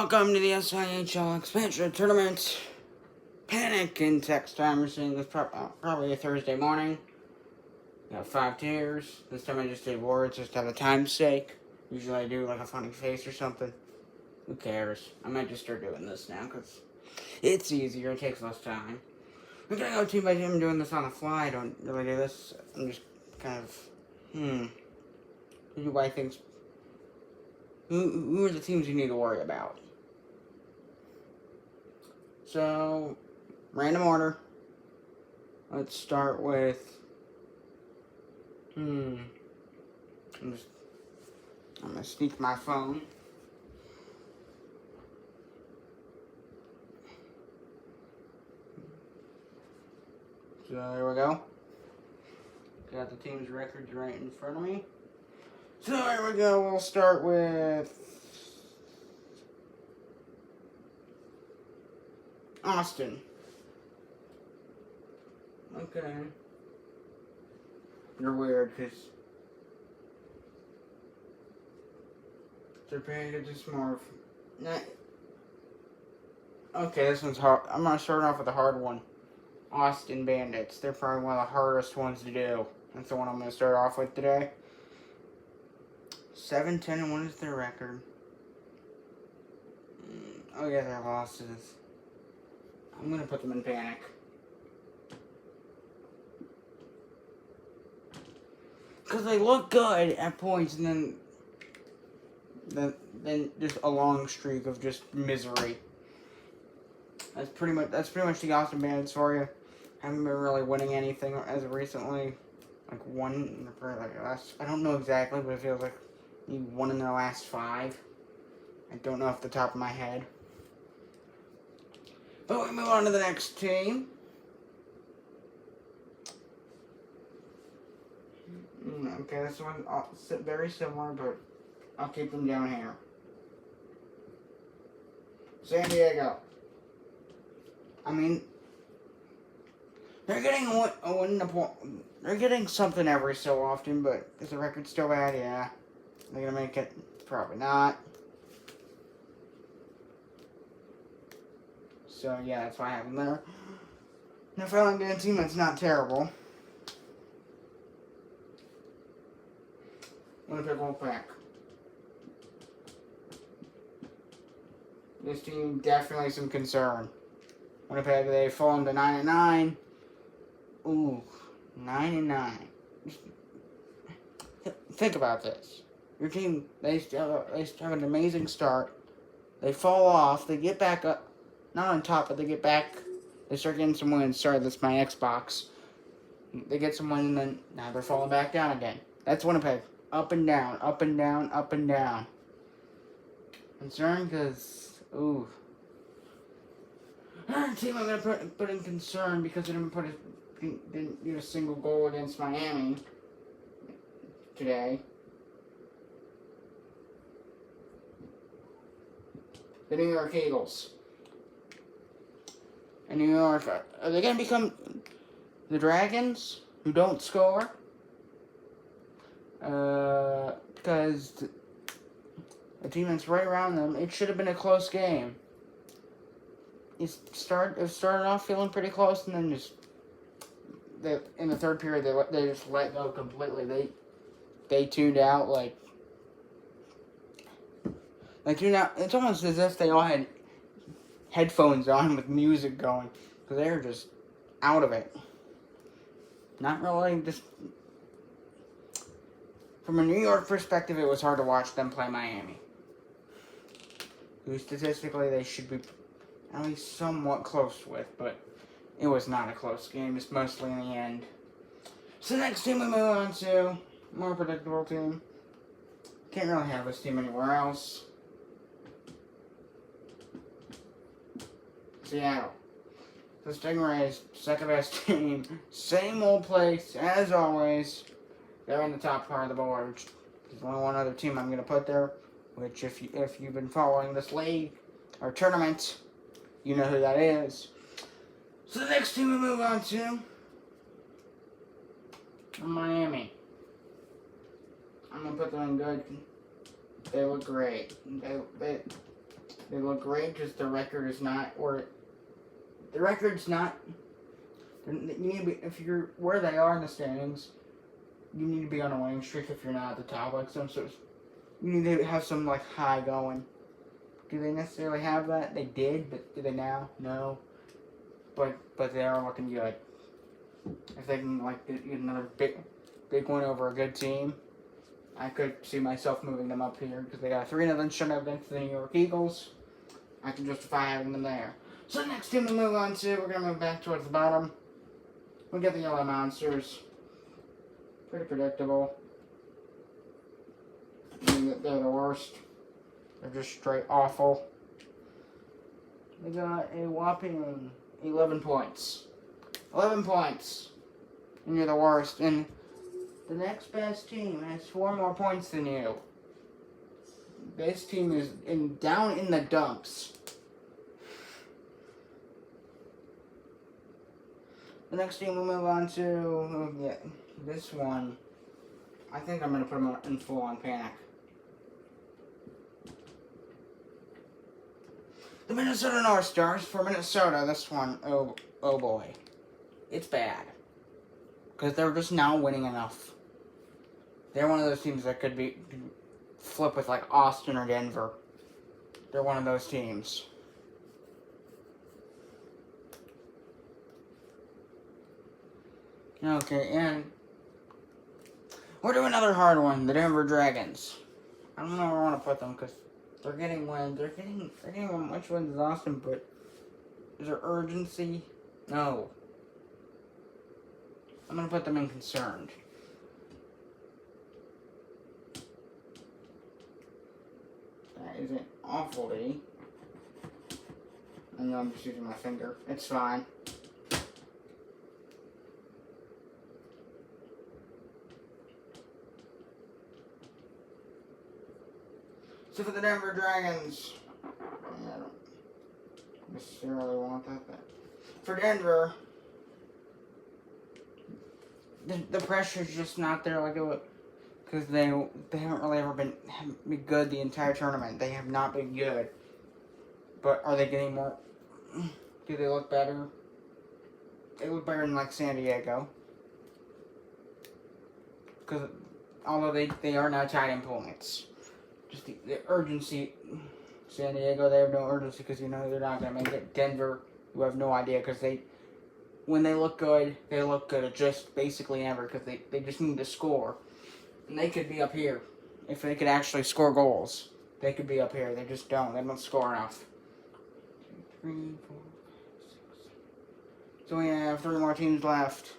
Welcome to the SIHL expansion tournament. Panic in text time. We're seeing this probably a Thursday morning. Got 5 tiers. This time I just did words just out of time's sake. Usually I do like a funny face or something. Who cares? I might just start doing this now because it's easier. It takes less time. I'm gonna go team by team. I'm doing this on the fly. I don't really do this. I'm just kind of who do I think? Who are the teams you need to worry about? So, random order. Let's start with, I'm gonna sneak my phone. So, there we go. Got the team's records right in front of me. So, here we go. We'll start with Austin. Okay. They're weird because they're paying it just more. Okay, this one's hard. I'm gonna start off with a hard one. Austin Bandits. They're probably one of the hardest ones to do. That's the one I'm gonna start off with today. 7-10-1 is their record. Oh yeah, their losses. I'm gonna put them in panic. Because they look good at points, and then just a long streak of just misery. That's pretty much the Austin Bandits for you. Haven't been really winning anything as of recently. Like one, like last. I don't know exactly, but it feels like maybe one in the last 5. I don't know off the top of my head. But we move on to the next team. Okay, this one's very similar, but I'll keep them down here. San Diego. I mean, they're getting a win. They're getting something every so often, but is the record still bad? Yeah. They're gonna make it? Probably not. So yeah, that's why I have them there. Now, if I like a team that's not terrible, Winnipeg Wolfpack. This team definitely some concern. Winnipeg, they've fallen to 9-9. Ooh, 9-9. Think about this. Your team, they have an amazing start. They fall off. They get back up. Not on top, but they get back. They start getting some wins. Sorry, that's my Xbox. They get some wins, and then now they're falling back down again. That's Winnipeg. Up and down, up and down, up and down. Concerned because, ooh. Another team I'm going to put in concern because they didn't get a single goal against Miami today. The New York Eagles. In New York, are they going to become the Dragons who don't score? Because the team that's right around them, it should have been a close game. It started off feeling pretty close, and then in the third period they just let go completely. They tuned out like they tuned out. It's almost as if they all had headphones on with music going, because they were just out of it. Not really just. From a New York perspective, it was hard to watch them play Miami, who statistically they should be at least somewhat close with, but it was not a close game. It's mostly in the end. So the next team we move on to, more predictable team. Can't really have this team anywhere else. Seattle. The Stingrays, second best team. Same old place, as always. They're in the top part of the board. There's only one other team I'm going to put there, which if you've been following this league or tournament, you know who that is. So the next team we move on to, Miami. I'm going to put them in good. They look great. They look great, just the record is not, or the record's not. You need to be, if you're where they are in the standings, you need to be on a winning streak if you're not at the top. Like some sort of, you need to have some like high going. Do they necessarily have that? They did, but do they now? No. But they are looking good. If they can like get another big win over a good team, I could see myself moving them up here because they got a 3-0 shutout against the New York Eagles. I can justify having them there. So the next team to move on to, we're going to move back towards the bottom. We get the Yellow Monsters. Pretty predictable. I mean, they're the worst. They're just straight awful. They got a whopping 11 points. 11 points. And you're the worst. And the next best team has 4 more points than you. This team is down in the dumps. The next team we'll move on to, this one, I think I'm going to put them in full-on panic. The Minnesota North Stars. For Minnesota, this one, oh boy. It's bad. Because they're just now winning enough. They're one of those teams that could flip with like Austin or Denver. They're one of those teams. Okay, and we're doing another hard one, the Denver Dragons. I don't know where I want to put them because they're getting wins. They're getting much wins as Austin, but is there urgency? No. I'm going to put them in concerned. That isn't awfully. I know I'm just using my finger. It's fine. So for the Denver Dragons, I don't necessarily want that. But for Denver, the pressure's just not there like it would, because they haven't really ever been good the entire tournament. They have not been good. But are they getting more? Do they look better? They look better than like San Diego. Because although they are now tied in points. Just the urgency. San Diego, they have no urgency because they're not going to make it. Denver, you have no idea because when they look good at just basically ever because they just need to score. And they could be up here. If they could actually score goals, they could be up here. They just don't. They don't score enough. 2, 3, 4, 5, 6. So we have 3 more teams left.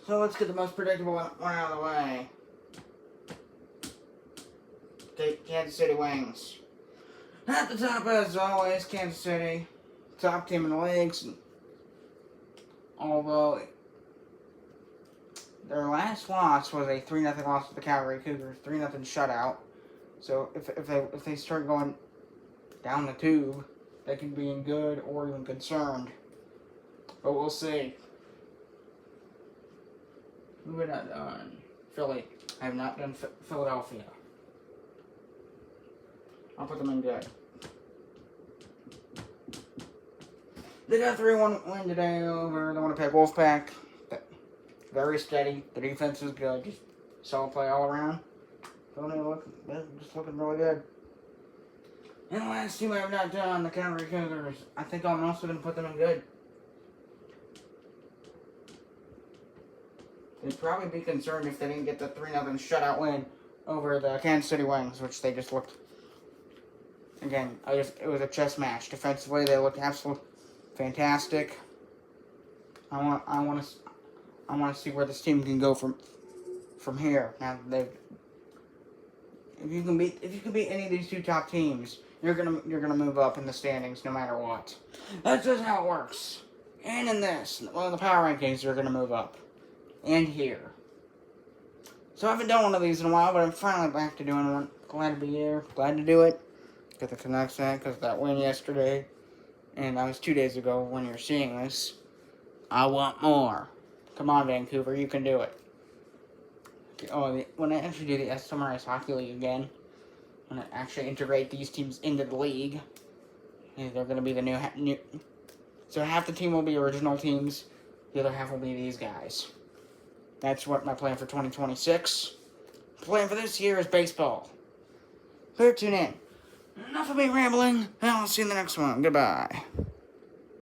So let's get the most predictable one out of the way. Take Kansas City Wings. At the top, as always, Kansas City. Top team in the leagues. Although their last loss was a 3-0 loss to the Calgary Cougars. 3-0 shutout. So if they start going down the tube, they could be in good or even concerned. But we'll see. Who have not done? Philly. I have not done Philadelphia. I'll put them in good. They got a 3-1 win today over the Winnipeg Wolfpack. Very steady. The defense is good. Just solid play all around. Just looking really good. And the last team I have not done, the Calgary Cougars. I think I'm also going to put them in good. They'd probably be concerned if they didn't get the 3-0 shutout win over the Kansas City Wings, which they just looked. Again, it was a chess match. Defensively, they looked absolutely fantastic. I want to see where this team can go from here. Now, if you can beat any of these 2 top teams, you're gonna move up in the standings no matter what. That's just how it works. And in this, the power rankings are gonna move up. And here. So I haven't done one of these in a while, but I'm finally back to doing one. Glad to be here. Glad to do it. Get the Canucks in because that win yesterday, and that was 2 days ago when you're seeing this. I want more. Come on, Vancouver, you can do it. Oh, when I actually do the SMRS Hockey League again, I'm going to actually integrate these teams into the league. And they're going to be the new... So half the team will be original teams. The other half will be these guys. That's what my plan for 2026. Plan for this year is baseball. Better tune in. Enough of me rambling, and I'll see you in the next one. Goodbye.